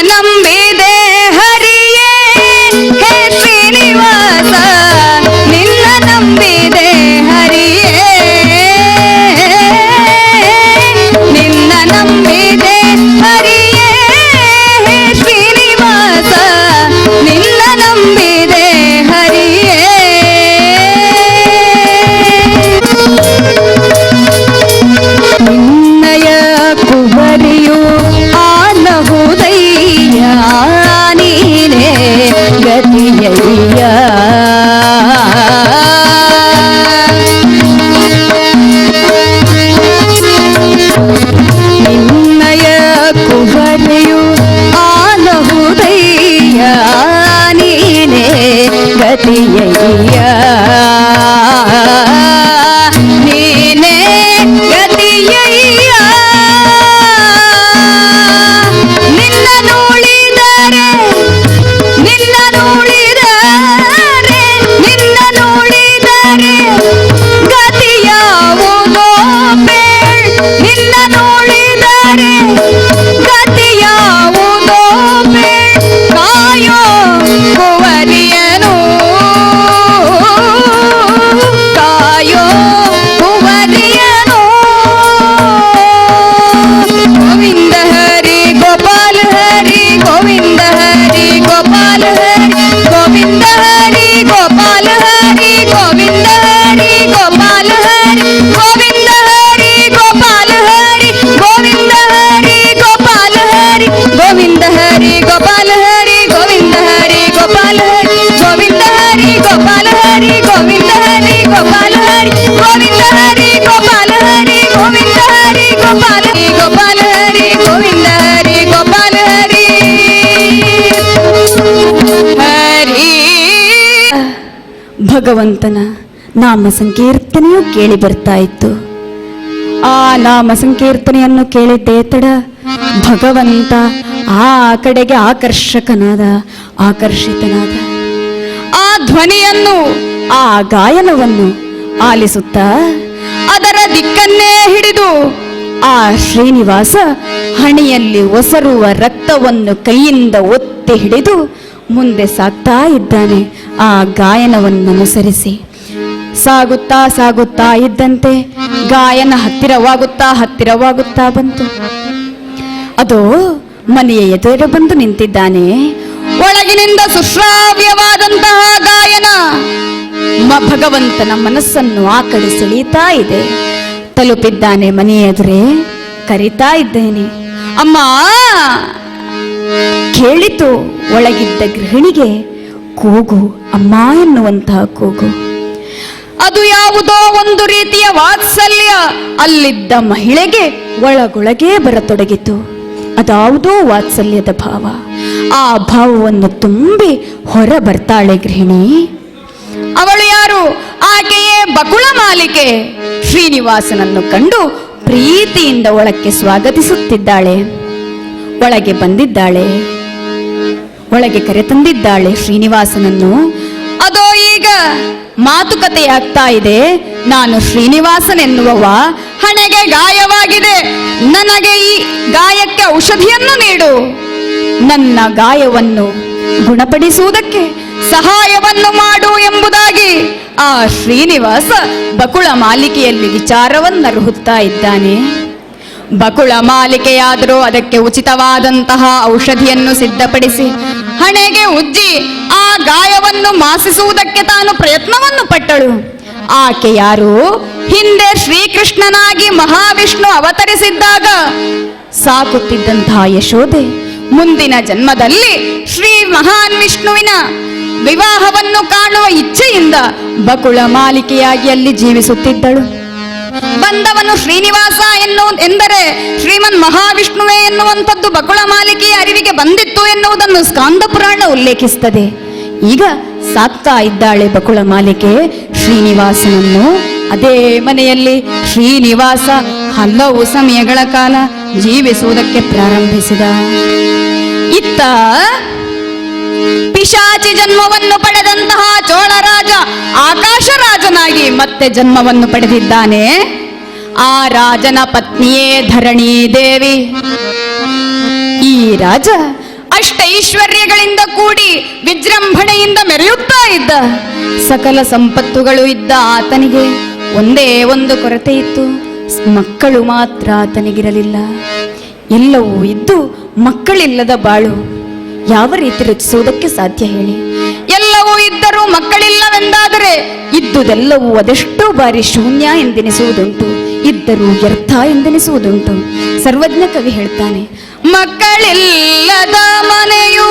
ನಂಬಿದೆ ಹರಿಯೇ ಹೇ ಶ್ರೀನಿವಾಸ ನಿನ್ನ ನಂಬಿದೆ ಹರಿಯೇ ನಿನ್ನ ನಂಬಿದೆ ಹರಿಯೇ ಹೇ ಶ್ರೀನಿವಾಸ ನಿನ್ನ ನಂಬಿದೆ ಹರಿಯೇ ನಿನ್ನಯ ಕುಬರಿಯು ಆನಹುದಯ್ಯ ನೀನೇ ಗತಿಯಯ್ಯ ನಿನ್ನಯ ಕುಬರಿಯು ಆನಹುದಯ್ಯ ನೀನೇ ಗತಿಯಯ್ಯ ನೀನೇ ಗತಿಯಯ್ಯ ನಿನ್ನ ನೋಡಿದರೆ ನಿನ್ನ ನೋಡಿದರೆ ನಿನ್ನ ನೋಡಿದರೆ ಗತಿಯಾವುದೋ ಬೇಳ್ ನಿನ್ನ ನೋಡಿದರೆ ಗತಿಯಾವುದೋ ಬೇಳ್ ಕಾಯೋ ಕುವರಿಯನು ಕಾಯೋ ಕುವರಿಯನು ಗೋವಿಂದ ಹರಿ ಗೋಪಾಲ ಹರಿ ಗೋವಿಂದ ಹರಿ ಗೋಪಾಲ ಹರಿ ಗೋವಿಂದ ಹರಿ ಗೋಪಾಲ ಹರಿ ಗೋವಿಂದ ಹರಿ ಗೋಪಾಲ ಹರಿ ಗೋವಿಂದ ಹರಿ ಗೋಪಾಲ ಹರಿ ಗೋವಿಂದ ಹರಿ ಗೋಪಾಲ ಹರಿ ಗೋವಿಂದ ಹರಿ ಗೋಪಾಲ ಹರಿ ಗೋವಿಂದ ಹರಿ ಗೋಪಾಲ ಹರಿ ಗೋವಿಂದ ಹರಿ ಗೋಪಾಲ ಹರಿ ಗೋವಿಂದ ಹರಿ ಗೋಪಾಲ ಹರಿ ಗೋವಿಂದ ಹರಿ ಗೋಪಾಲ ಹರಿ ಗೋವಿಂದ ಹರಿ ಗೋಪಾಲ ಹರಿ ಗೋಪಾಲ ಹರಿ ಗೋವಿಂದ ಹರಿ ಗೋಪಾಲ ಹರಿ ಹರಿ. ಭಗವಂತನ ನಾಮ ಸಂಕೀರ್ತನೆಯು ಕೇಳಿ ಬರ್ತಾ ಇತ್ತು. ಆ ನಾಮ ಸಂಕೀರ್ತನೆಯನ್ನು ಕೇಳಿದ್ದೇ ತಡ ಭಗವಂತ ಆ ಕಡೆಗೆ ಆಕರ್ಷಿತನಾದ. ಆ ಧ್ವನಿಯನ್ನು ಆ ಗಾಯನವನ್ನು ಆಲಿಸುತ್ತಾ ಅದರ ದಿಕ್ಕನ್ನೇ ಹಿಡಿದು ಆ ಶ್ರೀನಿವಾಸ ಹಣೆಯಲ್ಲಿ ಒಸರುವ ರಕ್ತವನ್ನು ಕೈಯಿಂದ ಒತ್ತಿ ಹಿಡಿದು ಮುಂದೆ ಸಾಗ್ತಾ ಇದ್ದಾನೆ. ಆ ಗಾಯನವನ್ನನುಸರಿಸಿ ಸಾಗುತ್ತಾ ಸಾಗುತ್ತಾ ಇದ್ದಂತೆ ಗಾಯನ ಹತ್ತಿರವಾಗುತ್ತಾ ಬಂತು. ಅದು ಮನೆಯ ಎದುರು ಬಂದು ನಿಂತಿದ್ದಾನೆ. ಒಳಗಿನಿಂದ ಸುಶ್ರಾವ್ಯವಾದಂತಹ ಗಾಯನ ಭಗವಂತನ ಮನಸ್ಸನ್ನು ಆ ಕಡೆ ಸೆಳೀತಾ ಇದೆ. ತಲುಪಿದ್ದಾನೆ ಮನೆಯ ಎದುರೇ. ಕರೀತಾ ಇದ್ದೇನೆ, ಅಮ್ಮ. ಕೇಳಿತು ಒಳಗಿದ್ದ ಗೃಹಿಣಿಗೆ ಕೂಗು, ಅಮ್ಮ ಎನ್ನುವಂತಹ ಕೂಗು. ಅದು ಯಾವುದೋ ಒಂದು ರೀತಿಯ ವಾತ್ಸಲ್ಯ ಅಲ್ಲಿದ್ದ ಮಹಿಳೆಗೆ ಒಳಗೊಳಗೇ ಬರತೊಡಗಿತು. ಅದಾವುದೋ ವಾತ್ಸಲ್ಯದ ಭಾವ. ಆ ಭಾವವನ್ನು ತುಂಬಿ ಹೊರ ಬರ್ತಾಳೆ ಗೃಹಿಣಿ. ಅವಳು ಯಾರು? ಆಕೆಯೇ ಬಕುಳ ಮಾಲಿಕೆ. ಶ್ರೀನಿವಾಸನನ್ನು ಕಂಡು ಪ್ರೀತಿಯಿಂದ ಒಳಕ್ಕೆ ಸ್ವಾಗತಿಸುತ್ತಿದ್ದಾಳೆ. ಒಳಗೆ ಬಂದಿದ್ದಾಳೆ, ಒಳಗೆ ಕರೆತಂದಿದ್ದಾಳೆ ಶ್ರೀನಿವಾಸನನ್ನು. ಅದೋ ಈಗ ಮಾತುಕತೆಯಾಗ್ತಾ ಇದೆ. ನಾನು ಶ್ರೀನಿವಾಸನೆನ್ನುವವ, ಹಣೆಗೆ ಗಾಯವಾಗಿದೆ, ನನಗೆ ಈ ಗಾಯಕ್ಕೆ ಔಷಧಿಯನ್ನು ನೀಡು, ನನ್ನ ಗಾಯವನ್ನು ಗುಣಪಡಿಸುವುದಕ್ಕೆ ಸಹಾಯವನ್ನು ಮಾಡು ಎಂಬುದಾಗಿ ಆ ಶ್ರೀನಿವಾಸ ಬಕುಳ ಮಾಲಿಕೆಯಲ್ಲಿ ವಿಚಾರವನ್ನರುಹುತ್ತಾ ಇದ್ದಾನೆ. ಬಕುಳ ಮಾಲಿಕೆಯಾದರೂ ಅದಕ್ಕೆ ಉಚಿತವಾದಂತಹ ಔಷಧಿಯನ್ನು ಸಿದ್ಧಪಡಿಸಿ ಹಣೆಗೆ ಉಜ್ಜಿ ಆ ಗಾಯವನ್ನು ಮಾಸಿಸುವುದಕ್ಕೆ ತಾನು ಪ್ರಯತ್ನವನ್ನು ಪಟ್ಟಳು. ಆಕೆ ಯಾರು? ಹಿಂದೆ ಶ್ರೀಕೃಷ್ಣನಾಗಿ ಮಹಾವಿಷ್ಣು ಅವತರಿಸಿದ್ದಾಗ ಸಾಕುತ್ತಿದ್ದಂತಹ ಯಶೋದೆ. ಮುಂದಿನ ಜನ್ಮದಲ್ಲಿ ಶ್ರೀ ಮಹಾನ್ ವಿಷ್ಣುವಿನ ವಿವಾಹವನ್ನು ಕಾಣುವ ಇಚ್ಛೆಯಿಂದ ಬಕುಳ ಮಾಲಿಕೆಯಾಗಿ ಅಲ್ಲಿ ಜೀವಿಸುತ್ತಿದ್ದಳು. ಬಂದವನು ಶ್ರೀನಿವಾಸ ಎಂದರೆ ಶ್ರೀಮನ್ ಮಹಾವಿಷ್ಣುವೇ ಎನ್ನುವಂಥದ್ದು ಬಕುಳ ಮಾಲಿಕೆಯ ಅರಿವಿಗೆ ಬಂದಿತ್ತು ಎನ್ನುವುದನ್ನು ಸ್ಕಾಂದ ಪುರಾಣ ಉಲ್ಲೇಖಿಸುತ್ತದೆ. ಈಗ ಸಾಕ್ತಾ ಇದ್ದಾಳೆ ಬಕುಳ ಮಾಲಿಕೆ ಶ್ರೀನಿವಾಸನನ್ನು. ಅದೇ ಮನೆಯಲ್ಲಿ ಶ್ರೀನಿವಾಸ ಹಲವು ಸಮಯಗಳ ಕಾಲ ಜೀವಿಸುವುದಕ್ಕೆ ಪ್ರಾರಂಭಿಸಿದ. ಇತ್ತ ಪಿಶಾಚಿ ಜನ್ಮವನ್ನು ಪಡೆದಂತಹ ಚೋಳರಾಜ ಆಕಾಶರಾಜನಾಗಿ ಮತ್ತೆ ಜನ್ಮವನ್ನು ಪಡೆದಿದ್ದಾನೆ. ಆ ರಾಜನ ಪತ್ನಿಯೇ ಧರಣಿ ದೇವಿ. ಈ ರಾಜ ಅಷ್ಟೈಶ್ವರ್ಯಗಳಿಂದ ಕೂಡಿ ವಿಜೃಂಭಣೆಯಿಂದ ಮೆರೆಯುತ್ತಾ ಇದ್ದ. ಸಕಲ ಸಂಪತ್ತುಗಳು ಇದ್ದ ಆತನಿಗೆ ಒಂದೇ ಒಂದು ಕೊರತೆ ಇತ್ತು, ಮಕ್ಕಳು ಮಾತ್ರ ಆತನಿಗಿರಲಿಲ್ಲ. ಎಲ್ಲವೂ ಇದ್ದು ಮಕ್ಕಳಿಲ್ಲದ ಬಾಳು ಯಾವ ರೀತಿ ರಚಿಸುವುದಕ್ಕೆ ಸಾಧ್ಯ ಹೇಳಿ? ಎಲ್ಲವೂ ಇದ್ದರೂ ಮಕ್ಕಳಿಲ್ಲವೆಂದಾದರೆ ಇದ್ದುದೆಲ್ಲವೂ ಅದೆಷ್ಟೋ ಬಾರಿ ಶೂನ್ಯ ಎಂದೆನಿಸುವುದುಂಟು, ಇದ್ದರೂ ವ್ಯರ್ಥ ಎಂದೆನಿಸುವುದುಂಟು. ಸರ್ವಜ್ಞ ಕವಿ ಹೇಳ್ತಾನೆ, ಮಕ್ಕಳಿಲ್ಲದ ಮನೆಯು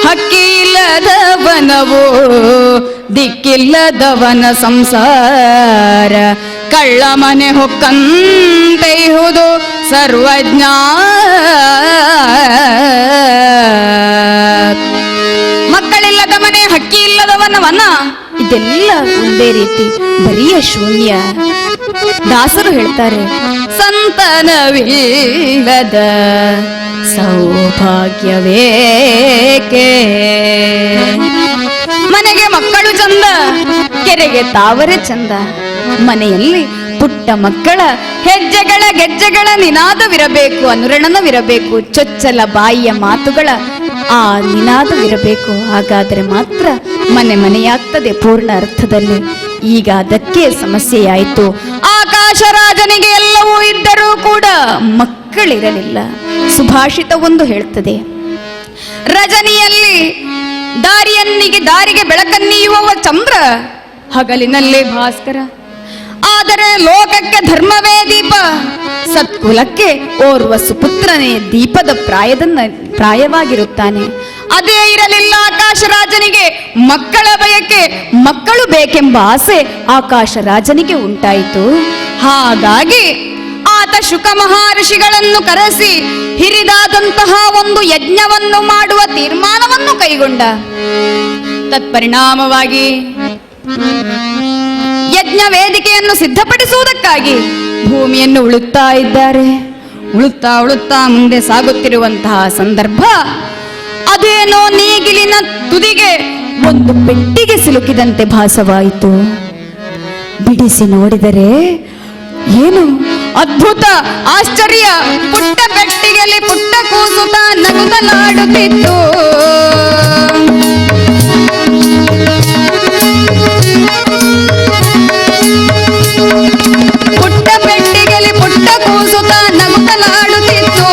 ಹಕ್ಕಿಲ್ಲದವನವೋ, ದಿಕ್ಕಿಲ್ಲದವನ ಸಂಸಾರ ಕಳ್ಳ ಮನೆ ಹೊಕ್ಕಂತೆಯುವುದು ಸರ್ವಜ್ಞ. ಮಕ್ಕಳಿಲ್ಲದ ಮನೆ, ಹಕ್ಕಿ ಇಲ್ಲದವನ ವನ, ಇದೆಲ್ಲ ಒಂದೇ ರೀತಿ ಬರಿಯ ಶೂನ್ಯ. ದಾಸರು ಹೇಳ್ತಾರೆ, ಸಂತಾನವಿಲ್ಲದ ಸೌಭಾಗ್ಯವೇಕೆ, ಮನೆಗೆ ಮಕ್ಕಳು ಚಂದ, ಕೆರೆಗೆ ತಾವರೆ ಚಂದ. ಮನೆಯಲ್ಲಿ ಪುಟ್ಟ ಮಕ್ಕಳ ಹೆಜ್ಜೆಗಳ ಗೆಜ್ಜೆಗಳ ನಿನಾದವಿರಬೇಕು, ಅನುರಣನವಿರಬೇಕು, ಚೊಚ್ಚಲ ಬಾಯಿಯ ಮಾತುಗಳ ಆ ನಿನಾದವಿರಬೇಕು. ಹಾಗಾದರೆ ಮಾತ್ರ ಮನೆ ಮನೆಯಾಗ್ತದೆ ಪೂರ್ಣ ಅರ್ಥದಲ್ಲಿ. ಈಗ ಅದಕ್ಕೆ ಸಮಸ್ಯೆಯಾಯಿತು. ಆಕಾಶ ರಾಜನಿಗೆ ಎಲ್ಲವೂ ಇದ್ದರೂ ಕೂಡ ಮಕ್ಕಳಿರಲಿಲ್ಲ. ಸುಭಾಷಿತ ಒಂದು ಹೇಳ್ತದೆ, ರಜನಿಯಲ್ಲಿ ದಾರಿಗೆ ಬೆಳಕನ್ನೀಯುವ ಚಂದ್ರ, ಹಗಲಿನಲ್ಲಿ ಭಾಸ್ಕರ. ಆದರೆ ಲೋಕಕ್ಕೆ ಧರ್ಮವೇ ದೀಪ, ಸತ್ಕುಲಕ್ಕೆ ಓರ್ವ ಸುಪುತ್ರನೇ ದೀಪದ ಪ್ರಾಯವಾಗಿರುತ್ತಾನೆ. ಅದೇ ಇರಲಿಲ್ಲ ಆಕಾಶ ರಾಜನಿಗೆ. ಮಕ್ಕಳ ಬಯಕೆ, ಮಕ್ಕಳು ಬೇಕೆಂಬ ಆಸೆ ಆಕಾಶ ರಾಜನಿಗೆ ಉಂಟಾಯಿತು. ಹಾಗಾಗಿ ಆತ ಶುಕ ಮಹರ್ಷಿಗಳನ್ನು ಕರೆಸಿ ಹಿರಿದಾದಂತಹ ಒಂದು ಯಜ್ಞವನ್ನು ಮಾಡುವ ತೀರ್ಮಾನವನ್ನು ಕೈಗೊಂಡ. ತತ್ಪರಿಣಾಮವಾಗಿ ಯಜ್ಞ ವೇದಿಕೆಯನ್ನು ಸಿದ್ಧಪಡಿಸುವುದಕ್ಕಾಗಿ ಭೂಮಿಯನ್ನು ಉಳುತ್ತಾ ಇದ್ದಾರೆ. ಉಳುತ್ತಾ ಮುಂದೆ ಸಾಗುತ್ತಿರುವಂತಹ ಸಂದರ್ಭ, ಅದೇನೋ ನೇಗಿಲಿನ ತುದಿಗೆ ಒಂದು ಪೆಟ್ಟಿಗೆ ಸಿಲುಕಿದಂತೆ ಭಾಸವಾಯಿತು. ಬಿಡಿಸಿ ನೋಡಿದರೆ ಏನು ಅದ್ಭುತ, ಆಶ್ಚರ್ಯ! ಪುಟ್ಟ ಪೆಟ್ಟಿಗೆಯಲ್ಲಿ ಪುಟ್ಟ ಕೂಸುತ್ತ ನಗುತ್ತಲಾಡುತ್ತಿತ್ತು. ಪುಟ್ಟ ಪೆಟ್ಟಿಗೆಯಲ್ಲಿ ಪುಟ್ಟ ಕೂಸುತ್ತ ನಗುತ್ತಲಾಡುತ್ತಿತ್ತು.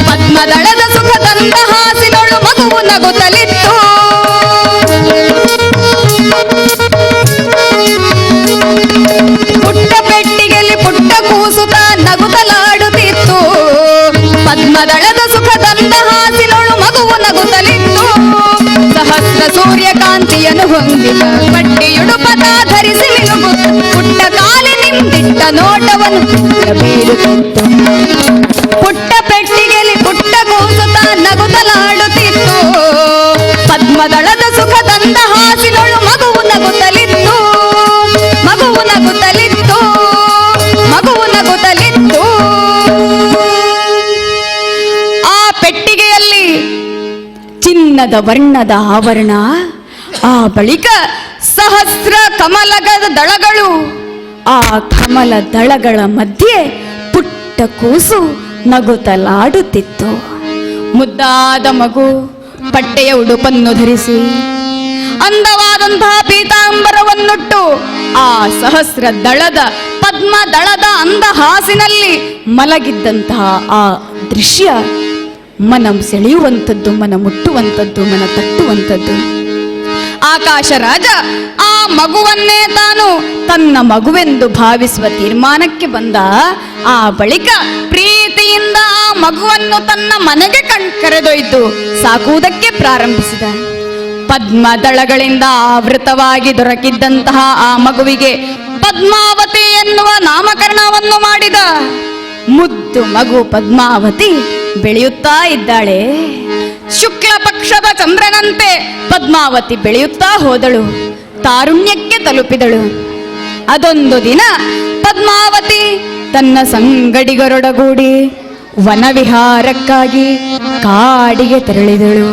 ಪದ್ಮದಳದ ಸುಖ ತಂದ ಹಾಸಿನೊಳು ಮಗುವು ನಗುತ್ತಲಿತ್ತು. ಪುಟ್ಟ ಪೆಟ್ಟಿಗೆಯಲ್ಲಿ ಪುಟ್ಟ ಕೂಸುತ್ತ ನಗುತ್ತಲಾಡುತ್ತಿತ್ತು. ಪದ್ಮದಳದ ಸುಖ ತಂದ ಹಾಸಿನೊಳು ಮಗುವು ನಗುತ್ತಲಿತ್ತು. ಸಹಸ್ರ ಸೂರ್ಯಕಾಂತಿಯನ್ನು ಹೊಂದಿದ ಪಟ್ಟಿಯುಡುಪದ ಧರಿಸಿ ಮಿನುಗುತ್ತ ಪುಟ್ಟ ಕಾಲಿನಿಂದಿಟ್ಟ ನೋಟವನ್ನು ಬೀರುತ್ತಿತ್ತು. ಪುಟ್ಟ ಪೆಟ್ಟಿಗೆಯಲ್ಲಿ ಪುಟ್ಟ ಕೂಸುತ್ತ ನಗುತ್ತಲಾಡುತ್ತಿತ್ತು. ಪದ್ಮದಳದ ಸುಖ ತಂದ ಹಾಸಿನೊಳು ಮಗುವು ನಗುತ್ತಲಿತ್ತು. ಮಗುವು ನಗುತ್ತಲಿತ್ತು. ಮಗುವು ನಗುತ್ತಲಿತ್ತು. ಆ ಪೆಟ್ಟಿಗೆಯಲ್ಲಿ ಚಿನ್ನದ ವರ್ಣದ ಆವರಣ, ಆ ಬಳಿಕ ಸಹಸ್ರ ಕಮಲದ ದಳಗಳು. ಆ ಕಮಲ ದಳಗಳ ಮಧ್ಯೆ ಪುಟ್ಟ ಕೂಸು ನಗುತ್ತಲಾಡುತ್ತಿತ್ತು. ಮುದ್ದಾದ ಮಗು ಪಟ್ಟೆಯ ಉಡುಪನ್ನು ಧರಿಸಿ ಅಂದವಾದಂತಹ ಪೀತಾಂಬರವನ್ನುಟ್ಟು ಆ ಸಹಸ್ರ ದಳದ ಪದ್ಮ ದಳದ ಅಂದ ಹಾಸಿನಲ್ಲಿ ಮಲಗಿದ್ದಂತಹ ಆ ದೃಶ್ಯ ಮನ ಸೆಳೆಯುವಂಥದ್ದು, ಮನ ಮುಟ್ಟುವಂಥದ್ದು, ಮನ ತಟ್ಟುವಂಥದ್ದು. ಆಕಾಶ ರಾಜ ಆ ಮಗುವನ್ನೇ ತಾನು ತನ್ನ ಮಗುವೆಂದು ಭಾವಿಸುವ ತೀರ್ಮಾನಕ್ಕೆ ಬಂದ. ಆ ಬಳಿಕ ಪ್ರೀತಿಯಿಂದ ಆ ಮಗುವನ್ನು ತನ್ನ ಮನೆಗೆ ಕರೆದೊಯ್ದು ಸಾಕುವುದಕ್ಕೆ ಪ್ರಾರಂಭಿಸಿದ. ಪದ್ಮದಳಗಳಿಂದ ಆವೃತವಾಗಿ ದೊರಕಿದ್ದಂತಹ ಆ ಮಗುವಿಗೆ ಪದ್ಮಾವತಿ ಎನ್ನುವ ನಾಮಕರಣವನ್ನು ಮಾಡಿದ. ಮುದ್ದು ಮಗು ಪದ್ಮಾವತಿ ಬೆಳೆಯುತ್ತಾ ಇದ್ದಾಳೆ. ಶುಕ್ಲ ಪಕ್ಷದ ಚಂದ್ರನಂತೆ ಪದ್ಮಾವತಿ ಬೆಳೆಯುತ್ತಾ ಹೋದಳು, ತಾರುಣ್ಯಕ್ಕೆ ತಲುಪಿದಳು. ಅದೊಂದು ದಿನ ಪದ್ಮಾವತಿ ತನ್ನ ಸಂಗಡಿಗರೊಡಗೂಡಿ ವನವಿಹಾರಕ್ಕಾಗಿ ಕಾಡಿಗೆ ತೆರಳಿದಳು.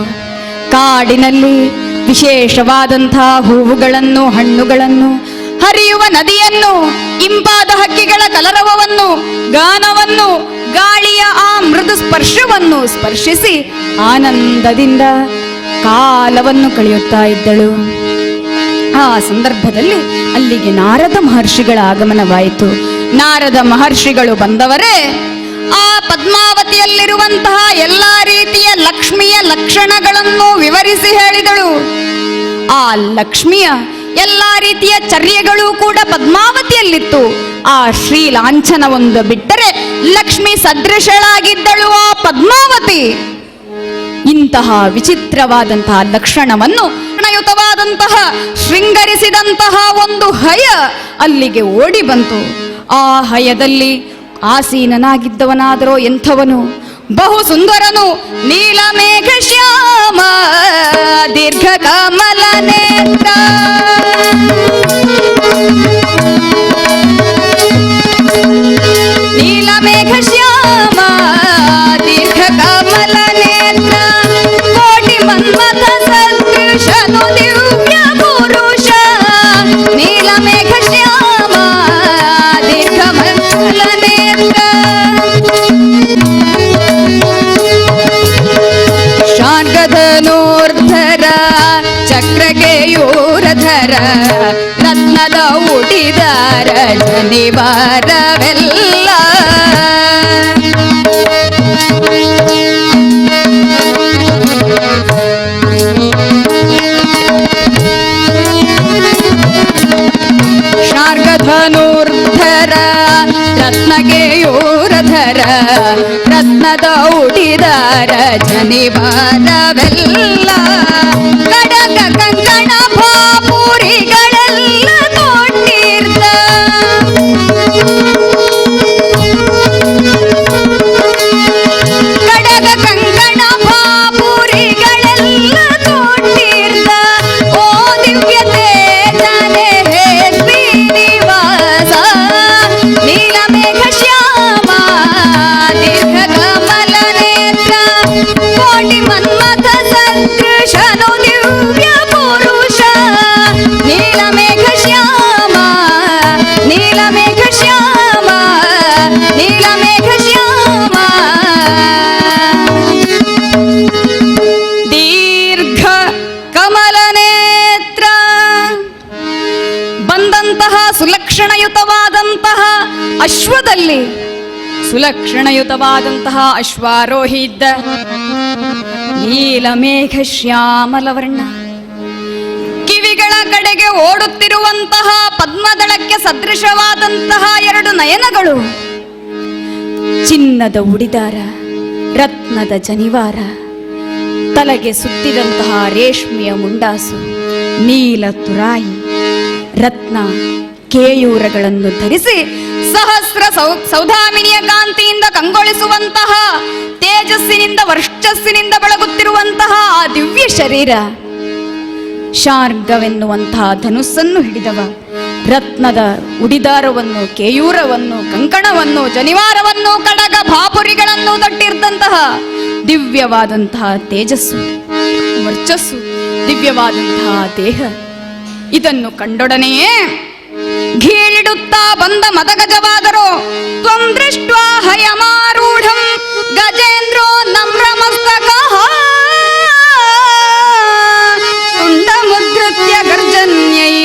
ಕಾಡಿನಲ್ಲಿ ವಿಶೇಷವಾದಂತಹ ಹೂವುಗಳನ್ನು, ಹಣ್ಣುಗಳನ್ನು, ಹರಿಯುವ ನದಿಯನ್ನು, ಇಂಪಾದ ಹಕ್ಕಿಗಳ ಕಲರವವನ್ನು, ಗಾನವನ್ನು, ಗಾಳಿಯ ಆ ಮೃದು ಸ್ಪರ್ಶವನ್ನು ಸ್ಪರ್ಶಿಸಿ ಆನಂದದಿಂದ ಕಾಲವನ್ನು ಕಳೆಯುತ್ತಾ ಇದ್ದಳು. ಆ ಸಂದರ್ಭದಲ್ಲಿ ಅಲ್ಲಿಗೆ ನಾರದ ಮಹರ್ಷಿಗಳ ಆಗಮನವಾಯಿತು. ನಾರದ ಮಹರ್ಷಿಗಳು ಬಂದವರೇ ಆ ಪದ್ಮಾವತಿಯಲ್ಲಿರುವಂತಹ ಎಲ್ಲಾ ರೀತಿಯ ಲಕ್ಷ್ಮಿಯ ಲಕ್ಷಣಗಳನ್ನು ವಿವರಿಸಿ ಹೇಳಿದಳು. ಆ ಲಕ್ಷ್ಮಿಯ ಎಲ್ಲಾ ರೀತಿಯ ಚರ್ಯಗಳು ಕೂಡ ಪದ್ಮಾವತಿಯಲ್ಲಿತ್ತು. ಆ ಶ್ರೀ ಲಾಂಛನವೊಂದು ಬಿಟ್ಟರೆ ಲಕ್ಷ್ಮಿ ಸದೃಶಳಾಗಿದ್ದಳು ಆ ಪದ್ಮಾವತಿ. ಇಂತಹ ವಿಚಿತ್ರವಾದಂತಹ ಲಕ್ಷಣವನ್ನು ಯುತವಾದಂತಹ ಶೃಂಗರಿಸಿದಂತಹ ಒಂದು ಹಯ ಅಲ್ಲಿಗೆ ಓಡಿ ಬಂತು. ಆ ಹಯದಲ್ಲಿ ಆಸೀನನಾಗಿದ್ದವನಾದರೋ ಎಂಥವನು, ಬಹು ಸುಂದರನು, ನೀಲಮೇಘ ಶ್ಯಾಮ ದೀರ್ಘ ಕಮಲ ನೇತ್ರ. ನೀಲಮೇಘ ಶ್ಯಾಮ ದೀರ್ಘ ಕಮಲ ನೇತ್ರ ಕೋಟಿ ಮನ್ಮಥ ಸದೃಶನು ದಿವ್ಯ ಪುರುಷ. ನೀಲಮೇಘ ಶ್ಯಾಮ ದೀರ್ಘ ಕಮಲ ನೇತ್ರ ಶಾರ್ಗಧನೂರ್ಧರ ಚಕ್ರಗೆಯೂರಧರ ರತ್ನದ ಉಡಿದಾರ ಜನಿವಾರವೆಲ್ಲ. ಶಾರ್ಗಧನೂರ್ಧರ ರತ್ನಗೆಯೂರಧರ ರತ್ನದ ಉಡಿದಾರ ಜನಿವಾರವೆಲ್ಲ. ಕಡಗ ಕಂಕಣ ಭಾಪುರಿಗಳೆಲ್ಲ ತೊಟ್ಟಿರ್ತ. ಕಡಗ ಕಂಕಣ ಭಾಪುರಿಗಳೆಲ್ಲ ತೊಟ್ಟಿರ್ತ. ಓ ದಿವ್ಯ ತೇಜನೆ ಹೇ ಶ್ರೀನಿವಾಸ ನೀಲಮೇಘ ಶ್ಯಾಮ ದೀರ್ಘ ಕಮಲ ನೇತ್ರ ಕೋಟಿ ಮನ್ಮಥ ಸದೃಶನು ದಿವ್ಯ ಪುರುಷ. ನೀಲಮೇಘ ಶ್ಯಾಮ ನೀಲಮೇಘ ಶ್ಯಾಮ ನೀಲಮೇಘ ಶ್ಯಾಮ ದೀರ್ಘ ಕಮಲ ನೇತ್ರ. ಬಂದಂತಹ ಸುಲಕ್ಷಣಯುತವಾದಂತಹ ಅಶ್ವದಲ್ಲಿ ಸುಲಕ್ಷಣಯುತವಾದಂತಹ ಅಶ್ವಾರೋಹಿ ಇದ್ದ. ನೀಲಮೇಘ ಶ್ಯಾಮಲವರ್ಣ, ಕಿವಿಗಳ ಕಡೆಗೆ ಓಡುತ್ತಿರುವಂತಹ ಪದ್ಮದಳಕ್ಕೆ ಸದೃಶವಾದಂತಹ ಎರಡು ನಯನಗಳು, ಚಿನ್ನದ ಉಡಿದಾರ, ರತ್ನದ ಜನಿವಾರ, ತಲೆಗೆ ಸುತ್ತಿದಂತಹ ರೇಷ್ಮೆಯ ಮುಂಡಾಸು, ನೀಲ ತುರಾಯಿ, ರತ್ನ ಕೇಯೂರಗಳನ್ನು ಧರಿಸಿ ಸಹಸ್ರ ಸೌಧಾಮಿನಿಯ ಕಾಂತಿಯಿಂದ ಕಂಗೊಳಿಸುವಂತಹ ತೇಜಸ್ಸಿನಿಂದ ವರ್ಚಸ್ಸಿನಿಂದ ಬೆಳಗುತ್ತಿರುವಂತಹ ಆ ದಿವ್ಯ ಶರೀರ. ಶಾರ್ಗವೆನ್ನುವಂತಹ ಧನುಸ್ಸನ್ನು ಹಿಡಿದವ, ರತ್ನದ ಉಡಿದಾರವನ್ನು, ಕೇಯೂರವನ್ನು, ಕಂಕಣವನ್ನು, ಜನಿವಾರವನ್ನು, ಕಡಗ ಭಾಪುರಿಗಳನ್ನು ತೊಟ್ಟಿರ್ದಂತಹ ದಿವ್ಯವಾದಂತಹ ತೇಜಸ್ಸು, ವರ್ಚಸ್ಸು, ದಿವ್ಯವಾದಂತಹ ದೇಹ. ಇದನ್ನು ಕಂಡೊಡನೆಯೇ ಘೀಳಿಡುತ್ತಾ ಬಂದ ಮದಗಜವಾದರು. ತ್ವಂ ದೃಷ್ಟ್ವಾ ಹಯಮಾರೂಢಂ ಗಜೇಂದ್ರೋ ನಮ್ರಮಸ್ತಕಃ ತುಂಡಮುದ್ಧೃತ್ಯ ಗರ್ಜನ್ಯೈ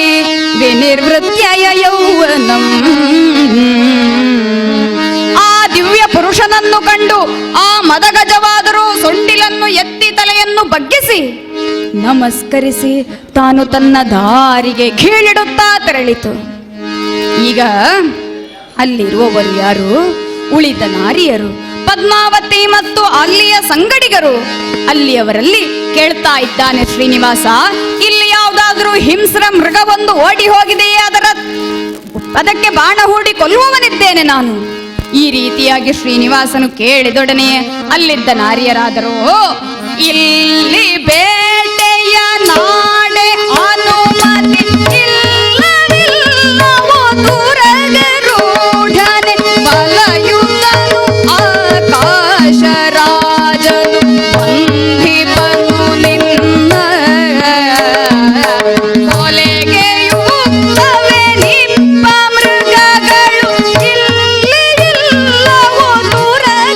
ವಿನಿರ್ವೃತ್ಯ ಯೌವನಂ. ಆ ದಿವ್ಯ ಪುರುಷನನ್ನು ಕಂಡು ಆ ಮದಗಜವಾದರು ಸೊಂಡಿಲನ್ನು ಎತ್ತಿ ತಲೆಯನ್ನು ಬಗ್ಗಿಸಿ ನಮಸ್ಕರಿಸಿ ತಾನು ತನ್ನ ದಾರಿಗೆ ಘೀಳಿಡುತ್ತಾ ತೆರಳಿತು. ಈಗ ಅಲ್ಲಿರುವವರು ಯಾರು? ಉಳಿದ ನಾರಿಯರು, ಪದ್ಮಾವತಿ ಮತ್ತು ಅಲ್ಲಿಯ ಸಂಗಡಿಗರು. ಅಲ್ಲಿಯವರಲ್ಲಿ ಕೇಳ್ತಾ ಇದ್ದಾನೆ ಶ್ರೀನಿವಾಸ, ಇಲ್ಲಿ ಯಾವುದಾದ್ರೂ ಹಿಂಸ್ರ ಮೃಗವೊಂದು ಓಡಿ ಹೋಗಿದೆಯೇ? ಅದಕ್ಕೆ ಬಾಣ ಹೂಡಿ ಕೊಲ್ಲುವವನಿದ್ದೇನೆ ನಾನು. ಈ ರೀತಿಯಾಗಿ ಶ್ರೀನಿವಾಸನು ಕೇಳಿದೊಡನೆ ಅಲ್ಲಿದ್ದ ನಾರಿಯರಾದರೂ, ಇಲ್ಲಿ ಬೇಟೆಯ ನಾಡೆ ಅನುಮತಿ ಇಲ್ಲವಿಲ್ಲವೋ ದುರಗರೂಢನೆ ಬಲಯುತನು ಆಕಾಶ ರಾಜನು ಬಂಧಿಪನು ನಿನ್ನ ಕೊಲೆಗೆ ಯುಕ್ತವೇ ನಿಪ್ಪ ಮೃಗಗಳು ಇಲ್ಲಿ ಇಲ್ಲವೋ ದುರಗರೂಢನೆ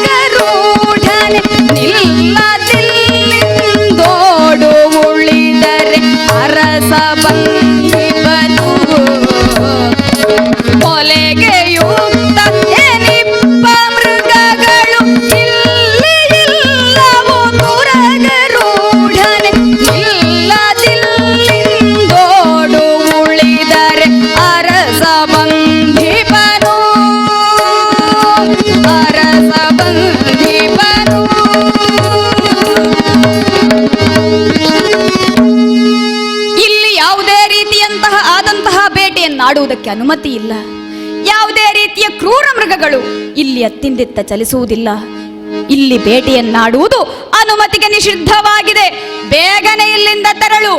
ಅರಸ ಬಂಧಿಪನು. ಇಲ್ಲಿ ಯಾವುದೇ ರೀತಿಯಂತಹ ಆದಂತಹ ಬೇಟೆಯನ್ನಾಡುವುದಕ್ಕೆ ಅನುಮತಿ ಇಲ್ಲ. ಯಾವುದೇ ರೀತಿಯ ಕ್ರೂರ ಮೃಗಗಳು ಇಲ್ಲಿ ಅತ್ತಿಂದಿತ್ತ ಚಲಿಸುವುದಿಲ್ಲ. ಇಲ್ಲಿ ಬೇಟೆಯನ್ನಾಡುವುದು ಅನುಮತಿಗೆ ನಿಷಿದ್ಧವಾಗಿದೆ. ಬೇಗನೆ ಇಲ್ಲಿಂದ ತೆರಳು,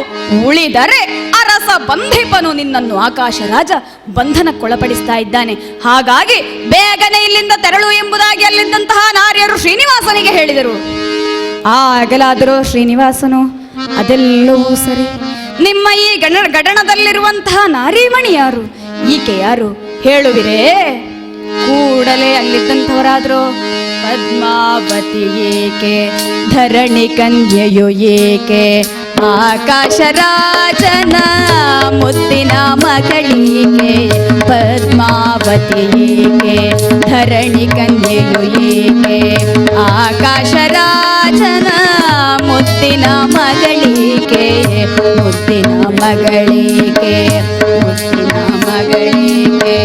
ಉಳಿದರೆ ಅರಸ ಬಂಧಿಪನು. ನಿನ್ನನ್ನು ಆಕಾಶ ರಾಜ ಬಂಧನಕ್ಕೊಳಪಡಿಸ್ತಾ ಇದ್ದಾನೆ. ಹಾಗಾಗಿ ಬೇಗನೆ ಇಲ್ಲಿಂದ ತೆರಳು ಎಂಬುದಾಗಿ ಅಲ್ಲಿದ್ದಂತಹ ನಾರಿಯರು ಶ್ರೀನಿವಾಸನಿಗೆ ಹೇಳಿದರು. ಆಗಲಾದರೂ ಶ್ರೀನಿವಾಸನು ಅದೆಲ್ಲವೂ ಸರಿ, ನಿಮ್ಮ ಈ ಗಡಣದಲ್ಲಿರುವಂತಹ ನಾರಿಮಣಿ ಯಾರು, ಈಕೆ ಯಾರು ಹೇಳುವಿರೇ? ಕೂಡಲೇ ಅಲ್ಲಿದ್ದಂಥವರಾದ್ರು, ಪದ್ಮಾವತಿ ಏಕೆ, ಧರಣಿ ಕನ್ಯೆಯು ಏಕೆ, ಆಕಾಶ ರಾಜನ ಮುದ್ದಿನ ಮಗಳೀಕೆ. ಪದ್ಮಾವತಿ ಏಕೆ, ಧರಣಿ ಕನ್ಯೆಯು ಏಕೆ, ಆಕಾಶ ರಾಜನ ಮುದ್ದಿನ ಮಗಳೀಕೆ. ಮುದ್ದಿನ ಮಗಳೀಕೆ, ಮುದ್ದಿನ ಮಗಳೀಕೆ,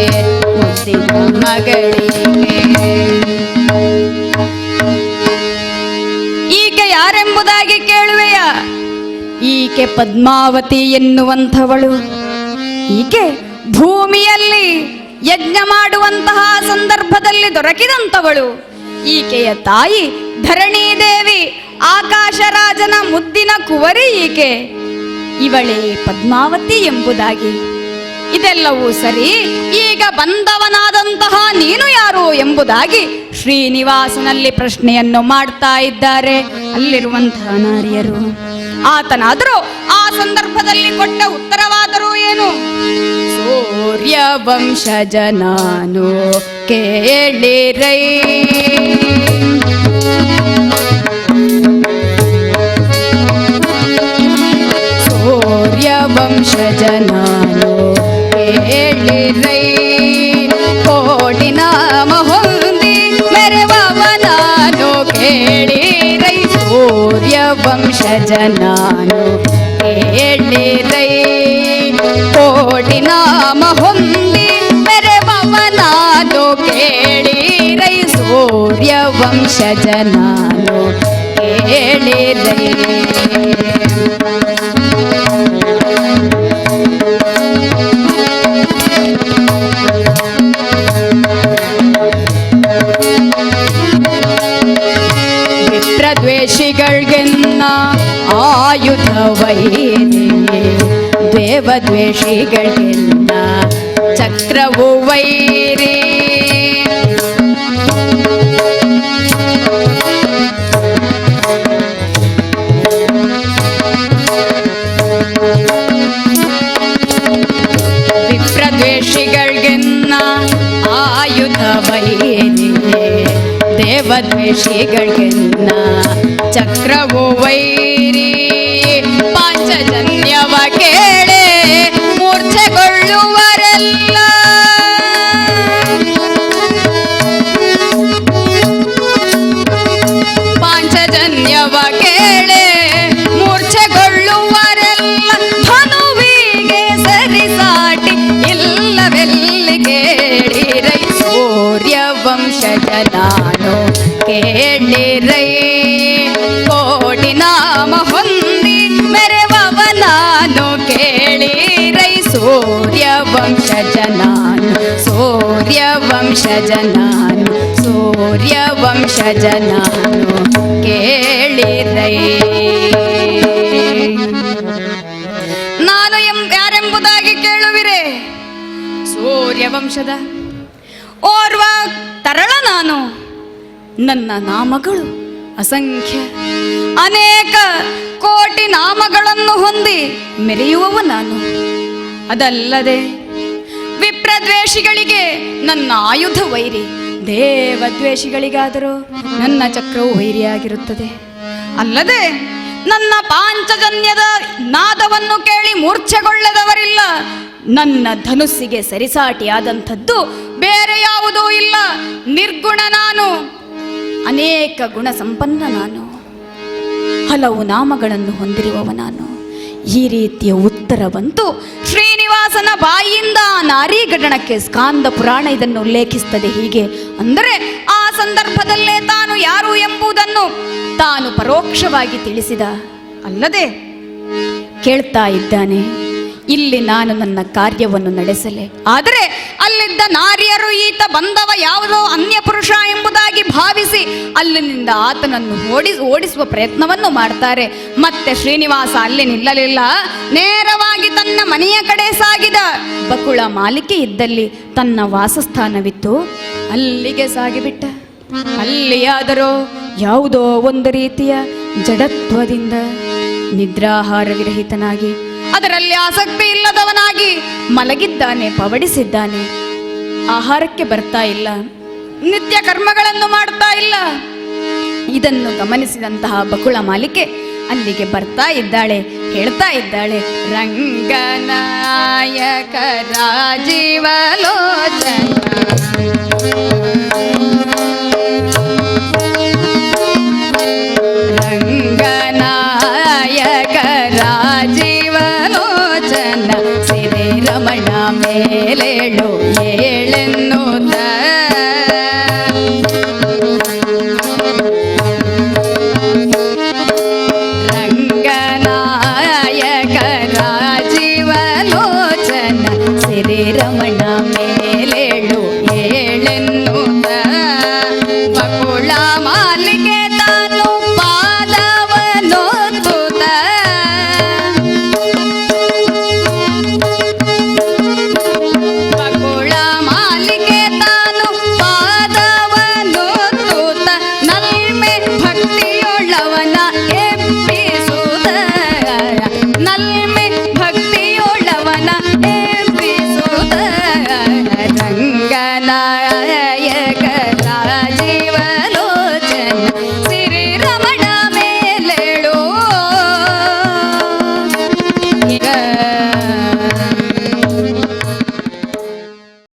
ಮುದ್ದಿನ ಮಗಳೀಕೆ. ಈಕೆ ಯಾರೆಂಬುದಾಗಿ ಕೇಳುವೆಯ? ಈಕೆ ಪದ್ಮಾವತಿ ಎನ್ನುವಂಥವಳು. ಈಕೆ ಭೂಮಿಯಲ್ಲಿ ಯಜ್ಞ ಮಾಡುವಂತಹ ಸಂದರ್ಭದಲ್ಲಿ ದೊರಕಿದಂಥವಳು. ಈಕೆಯ ತಾಯಿ ಧರಣಿ ದೇವಿ, ಆಕಾಶ ರಾಜನ ಮುದ್ದಿನ ಕುವರಿ ಈಕೆ. ಇವಳೇ ಪದ್ಮಾವತಿ ಎಂಬುದಾಗಿ. ಇದೆಲ್ಲವೂ ಸರಿ. ಈಗ ಬಂದವನಾದಂತಹ ನೀನು ಯಾರು ಎಂಬುದಾಗಿ ಶ್ರೀನಿವಾಸನಲ್ಲಿ ಪ್ರಶ್ನೆಯನ್ನು ಮಾಡ್ತಾ ಇದ್ದಾರೆ ಅಲ್ಲಿರುವಂತಹ ನಾರಿಯರು. ಆತನಾದರೂ ಆ ಸಂದರ್ಭದಲ್ಲಿ ಕೊಟ್ಟ ಉತ್ತರವಾದರೂ ಏನು? ಸೂರ್ಯ ವಂಶಜ ನಾನು ಕೇಳಿರೈ, ಸೂರ್ಯ ವಂಶಜ ನಾನು ಕೇಳಿರೈ. ಕೋಟಿ ನಾಮ ಹೊಂದಿ ಮೆರವವ ನಾನು ಕೇಳಿರೈ. ಸೂರ್ಯ ವಂಶಜ ನಾನು ಕೇಳಿರೈ. ಕೋಟಿ ನಾಮ ಹೊಂದಿ ಮೆರವವ ನಾನು ಕೇಳಿರೈ. ಸೂರ್ಯ ವಂಶಜ ನಾನು ಕೇಳಿರೈ. ದ್ವೇಷಿಗಳ್ಗೆನ್ನ ಆಯುಧವೈರಿ, ದೇವದ್ವೇಷಿಗಳ್ಗೆನ್ನ ಚಕ್ರವು ವೈರಿ. ವಿಪ್ರದ್ವೇಷಿಗಳ್ಗೆನ್ನ ಆಯುಧವೈರಿ, ದೇವದ್ವೇಷಿಗಳ್ಗೆನ್ನ ಚಕ್ರವು ವೈರಿ. ಪಾಂಚಜನ್ಯವ ಕೇಳೆ ಮೂರ್ಛೆಗೊಳ್ಳುವರೆಲ್ಲ, ಪಾಂಚಜನ್ಯವ ಕೇಳೆ ಮೂರ್ಛೆಗೊಳ್ಳುವರೆಲ್ಲ. ಧನುವಿಗೆ ಸರಿಸಾಟಿ ಇಲ್ಲವೆಲ್ಲಿ ಕೇಳಿರೈ. ಸೂರ್ಯ ವಂಶಜ ನಾನು ಕೇಳಿರೈ. ಕೋಟಿ ನಾಮ ಹೊಂದಿ ಮೆರವವ ನಾನು ಕೇಳಿರೈ. ಸೂರ್ಯ ವಂಶಜ ನಾನು, ಸೂರ್ಯ ವಂಶಜ ನಾನು, ಸೂರ್ಯ ವಂಶಜ ನಾನು ಕೇಳಿರೈ. ನಾನು ಯಾರೆಂಬುದಾಗಿ ಕೇಳುವಿರೆ? ಸೂರ್ಯವಂಶದ ಓರ್ವ ತರಳ ನಾನು. ನನ್ನ ನಾಮಗಳು ಅಸಂಖ್ಯ, ಅನೇಕ ಕೋಟಿ ನಾಮಗಳನ್ನು ಹೊಂದಿ ಮೆರೆಯುವವ ನಾನು. ಅದಲ್ಲದೆ ವಿಪ್ರದ್ವೇಷಿಗಳಿಗೆ ನನ್ನ ಆಯುಧ ವೈರಿ, ದೇವದ್ವೇಷಿಗಳಿಗಾದರೂ ನನ್ನ ಚಕ್ರವು ವೈರಿಯಾಗಿರುತ್ತದೆ. ಅಲ್ಲದೆ ನನ್ನ ಪಾಂಚಜನ್ಯದ ನಾದವನ್ನು ಕೇಳಿ ಮೂರ್ಛೆಗೊಳ್ಳದವರಿಲ್ಲ. ನನ್ನ ಧನುಸ್ಸಿಗೆ ಸರಿಸಾಟಿಯಾದಂಥದ್ದು ಬೇರೆ ಯಾವುದೂ ಇಲ್ಲ. ನಿರ್ಗುಣ ನಾನು, ಅನೇಕ ಗುಣ ಸಂಪನ್ನ ನಾನು, ಹಲವು ನಾಮಗಳನ್ನು ಹೊಂದಿರುವವ ನಾನು. ಈ ರೀತಿಯ ಉತ್ತರ ಬಂತು ಶ್ರೀನಿವಾಸನ ಬಾಯಿಯಿಂದ. ನಾರೀಗಣಕ್ಕೆ ಸ್ಕಾಂದ ಪುರಾಣ ಇದನ್ನು ಉಲ್ಲೇಖಿಸುತ್ತದೆ. ಹೀಗೆ ಅಂದರೆ ಆ ಸಂದರ್ಭದಲ್ಲೇ ತಾನು ಯಾರು ಎಂಬುದನ್ನು ತಾನು ಪರೋಕ್ಷವಾಗಿ ತಿಳಿಸಿದ. ಅಲ್ಲದೆ ಕೇಳ್ತಾ ಇದ್ದಾನೆ, ಇಲ್ಲಿ ನಾನು ನನ್ನ ಕಾರ್ಯವನ್ನು ನಡೆಸಲೆ. ಆದರೆ ಅಲ್ಲಿದ್ದ ನಾರಿಯರು ಈತ ಬಂದವ ಯಾವುದೋ ಅನ್ಯ ಪುರುಷ ಎಂಬುದಾಗಿ ಭಾವಿಸಿ ಅಲ್ಲಿನಿಂದ ಆತನನ್ನು ಓಡಿಸುವ ಪ್ರಯತ್ನವನ್ನು ಮಾಡ್ತಾರೆ. ಮತ್ತೆ ಶ್ರೀನಿವಾಸ ಅಲ್ಲಿ ನಿಲ್ಲಲಿಲ್ಲ, ನೇರವಾಗಿ ತನ್ನ ಮನೆಯ ಕಡೆ ಸಾಗಿದ. ಬಕುಳ ಮಾಲಿಕೆ ಇದ್ದಲ್ಲಿ ತನ್ನ ವಾಸಸ್ಥಾನವಿತ್ತು, ಅಲ್ಲಿಗೆ ಸಾಗಿಬಿಟ್ಟ. ಅಲ್ಲಿಯಾದರೂ ಯಾವುದೋ ಒಂದು ರೀತಿಯ ಜಡತ್ವದಿಂದ ನಿದ್ರಾಹಾರ ವಿರಹಿತನಾಗಿ, ಅದರಲ್ಲಿ ಆಸಕ್ತಿ ಇಲ್ಲದವನಾಗಿ ಮಲಗಿದ್ದಾನೆ, ಪವಡಿಸಿದ್ದಾನೆ. ಆಹಾರಕ್ಕೆ ಬರ್ತಾ ಇಲ್ಲ, ನಿತ್ಯ ಕರ್ಮಗಳನ್ನು ಮಾಡ್ತಾ ಇಲ್ಲ. ಇದನ್ನು ಗಮನಿಸಿದಂತಹ ಬಕುಳ ಮಾಲಿಕೆ ಅಲ್ಲಿಗೆ ಬರ್ತಾ ಇದ್ದಾಳೆ, ಹೇಳ್ತಾ ಇದ್ದಾಳೆ, ರಂಗನಾಯಕ ರಾಜೀವಲೋಚನ ರಂಗನಾಯಕ ರಾಜೀವಲೋಚನ ಸಿರಿ ರಮಣ ಮೇಲೇಳು ಏಳೆನ್ನುತ್ತ ರಂಗನಾಯಕ ರಾಜೀವಲೋಚನ ಸಿರಿ ರಮಣ ಮೇಲೇಳು ಏಳೆನ್ನುತ್ತ ಬಕುಳ ಮಾಲಿಕೆ ತಾನು ಪಾದವನೊತ್ತುತ್ತ ಬಕುಳ ಮಾಲಿಕೆ ತಾನು ಪಾದವನೊತ್ತುತ್ತ ನಲ್ಮೆ ಭಕ್ತಿಯೊಳ್ಳವನ ಎಬ್ಬಿಸುತ್ತ ನಲ್ಮೆ ಭಕ್ತಿಯೊಳ್ಳವನ ಎಬ್ಬಿಸುತ್ತ ರಂಗನಾಯಕ